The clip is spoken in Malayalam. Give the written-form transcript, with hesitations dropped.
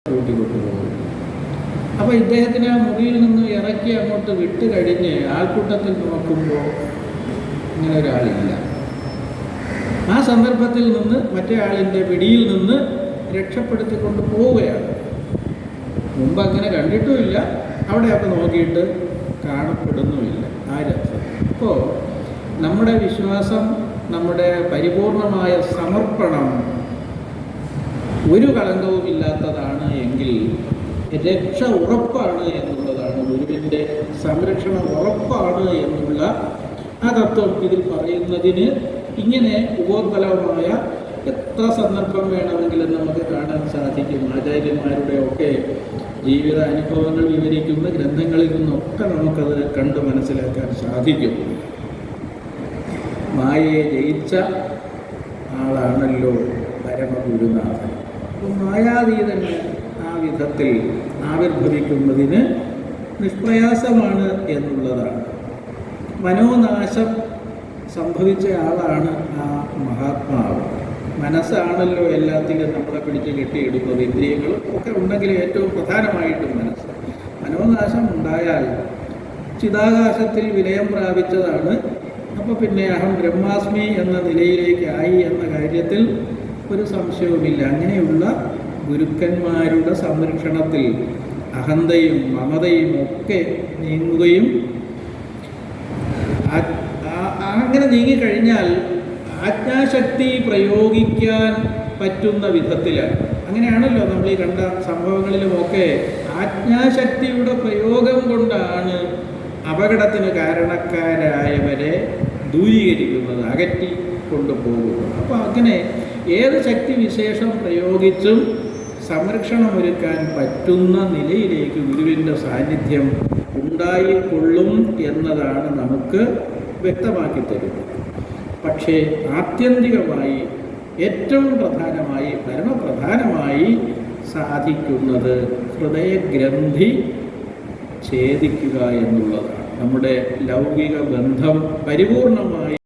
കൂട്ടിക്കൊണ്ടുപോകും. അപ്പോൾ ഇദ്ദേഹത്തിനെ ആ മുറിയിൽ നിന്ന് ഇറക്കി അങ്ങോട്ട് വിട്ട് കഴിഞ്ഞ് ആൾക്കൂട്ടത്തിൽ നോക്കുമ്പോൾ ഇങ്ങനെ ഒരാളില്ല. ആ സന്ദർഭത്തിൽ നിന്ന് മറ്റേ ആളിൻ്റെ പിടിയിൽ നിന്ന് രക്ഷപ്പെടുത്തിക്കൊണ്ട് പോവുകയാണ്. മുമ്പ് അങ്ങനെ കണ്ടിട്ടുമില്ല, അവിടെയൊക്കെ നോക്കിയിട്ട് കാണപ്പെടുന്നുമില്ല ആ രസം. അപ്പോൾ നമ്മുടെ വിശ്വാസം, നമ്മുടെ പരിപൂർണമായ സമർപ്പണം ഒരു കളങ്കവുമില്ലാത്തതാണ് എങ്കിൽ രക്ഷ ഉറപ്പാണ് എന്നുള്ളതാണ്, ഗുരുവിൻ്റെ സംരക്ഷണം ഉറപ്പാണ് എന്നുള്ള ആ തത്വം ഇതിൽ പറയുന്നതിന് ഇങ്ങനെ ഉപോത്ബലമായ എത്ര സന്ദർഭം വേണമെങ്കിലും നമുക്ക് കാണാൻ സാധിക്കും. ആചാര്യന്മാരുടെ ഒക്കെ ജീവിത അനുഭവങ്ങൾ വിവരിക്കുന്ന ഗ്രന്ഥങ്ങളിൽ നിന്നൊക്കെ നമുക്കത് കണ്ട് മനസ്സിലാക്കാൻ സാധിക്കും. മായയെ ജയിച്ച ആളാണല്ലോ പരമഗുരുനാഥൻ. അപ്പോൾ മായാതീതന് ആ വിധത്തിൽ ആവിർഭവിക്കുന്നതിന് നിഷ്പ്രയാസമാണ് എന്നുള്ളതാണ്. മനോനാശം സംഭവിച്ച ആളാണ് ആ മഹാത്മാവ്. മനസ്സാണല്ലോ എല്ലാത്തിലും നമ്മളെ പിടിച്ച് കെട്ടിയിടുന്നത്. ഇന്ദ്രിയങ്ങളും ഒക്കെ ഉണ്ടെങ്കിൽ ഏറ്റവും പ്രധാനമായിട്ടും മനസ്സ്. മനോനാശം ഉണ്ടായാൽ ചിതാകാശത്തിൽ വിലയം പ്രാപിച്ചതാണ്. അപ്പോൾ പിന്നെ അഹം ബ്രഹ്മാസ്മി എന്ന നിലയിലേക്കായി എന്ന കാര്യത്തിൽ ഒരു സംശയവുമില്ല. അങ്ങനെയുള്ള ഗുരുക്കന്മാരുടെ സംരക്ഷണത്തിൽ അഹന്തയും മമതയും ഒക്കെ നീങ്ങുകയും അങ്ങനെ നീങ്ങിക്കഴിഞ്ഞാൽ ആജ്ഞാശക്തി പ്രയോഗിക്കാൻ പറ്റുന്ന വിധത്തിലാണ്. അങ്ങനെയാണല്ലോ നമ്മൾ ഈ കണ്ട സംഭവങ്ങളിലുമൊക്കെ ആജ്ഞാശക്തിയുടെ പ്രയോഗം കൊണ്ടാണ് അപകടത്തിന് കാരണക്കാരായവരെ ദൂരീകരിക്കുന്നത്, അകറ്റി കൊണ്ടുപോകുന്നത്. അപ്പോൾ അങ്ങനെ ഏത് ശക്തി വിശേഷം പ്രയോഗിച്ചും സംരക്ഷണമൊരുക്കാൻ പറ്റുന്ന നിലയിലേക്ക് ഗുരുവിൻ്റെ സാന്നിധ്യം ഉണ്ടായിക്കൊള്ളും എന്നതാണ് നമുക്ക് വ്യക്തമാക്കി തരുന്നത്. പക്ഷേ ആത്യന്തികമായി ഏറ്റവും പ്രധാനമായി, പരമപ്രധാനമായി സാധിക്കുന്നത് ഹൃദയഗ്രന്ഥി ഛേദിക്കുക എന്നുള്ളതാണ്. നമ്മുടെ ലൗകിക ബന്ധം പരിപൂർണമായി